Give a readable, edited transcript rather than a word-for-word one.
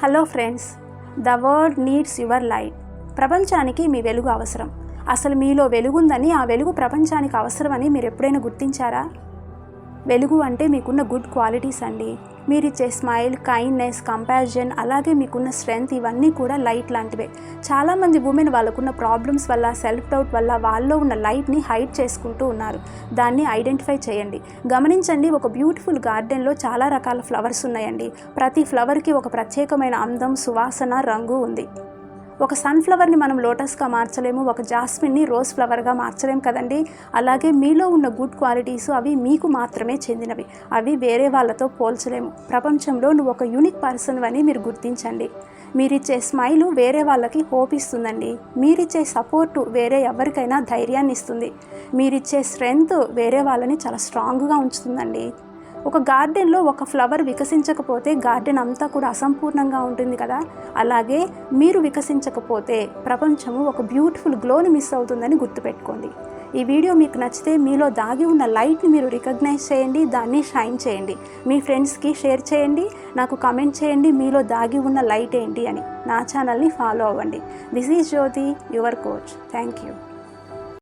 Hello friends, the world needs your light. ప్రపంచానికి మీ వెలుగు అవసరం. అసలు మీలో వెలుగుందని, ఆ వెలుగు ప్రపంచానికి అవసరమని మీరు ఎప్పుడైనా గుర్తించారా? వెలుగు అంటే మీకున్న గుడ్ క్వాలిటీస్ అండి. మీరిచ్చే స్మైల్, కైండ్నెస్, కంపాషన్, అలాగే మీకున్న స్ట్రెంగ్త్, ఇవన్నీ కూడా లైట్ లాంటివే. చాలామంది ఉమెన్ వాళ్ళకున్న ప్రాబ్లమ్స్ వల్ల, సెల్ఫ్ డౌట్ వల్ల వాళ్ళలో ఉన్న లైట్ని హైడ్ చేసుకుంటూ ఉన్నారు. దాన్ని ఐడెంటిఫై చేయండి. గమనించండి, ఒక బ్యూటిఫుల్ గార్డెన్లో చాలా రకాల ఫ్లవర్స్ ఉన్నాయండి. ప్రతి ఫ్లవర్కి ఒక ప్రత్యేకమైన అందం, సువాసన, రంగు ఉంది. ఒక సన్ఫ్లవర్ని మనం లోటస్గా మార్చలేము, ఒక జాస్మిన్ని రోజ్ ఫ్లవర్గా మార్చలేము కదండి. అలాగే మీలో ఉన్న గుడ్ క్వాలిటీస్ అవి మీకు మాత్రమే చెందినవి. అవి వేరే వాళ్ళతో పోల్చలేము. ప్రపంచంలో నువ్వు ఒక యూనిక్ పర్సన్ అని మీరు గుర్తించండి. మీరిచ్చే స్మైలు వేరే వాళ్ళకి హోప్ ఇస్తుందండి. మీరిచ్చే సపోర్టు వేరే ఎవరికైనా ధైర్యాన్ని ఇస్తుంది. మీరిచ్చే స్ట్రెంగ్త్ వేరే వాళ్ళని చాలా స్ట్రాంగ్గా ఉంచుతుందండి. ఒక గార్డెన్లో ఒక ఫ్లవర్ వికసించకపోతే గార్డెన్ అంతా కూడా అసంపూర్ణంగా ఉంటుంది కదా. అలాగే మీరు వికసించకపోతే ప్రపంచము ఒక బ్యూటిఫుల్ గ్లోని మిస్ అవుతుందని గుర్తుపెట్టుకోండి. ఈ వీడియో మీకు నచ్చితే మీలో దాగి ఉన్న లైట్ని మీరు రికగ్నైజ్ చేయండి, దాన్ని షైన్ చేయండి. మీ ఫ్రెండ్స్కి షేర్ చేయండి, నాకు కమెంట్ చేయండి మీలో దాగి ఉన్న లైట్ ఏంటి అని. నా ఛానల్ని ఫాలో అవ్వండి. This is Jyoti, your coach. Thank you.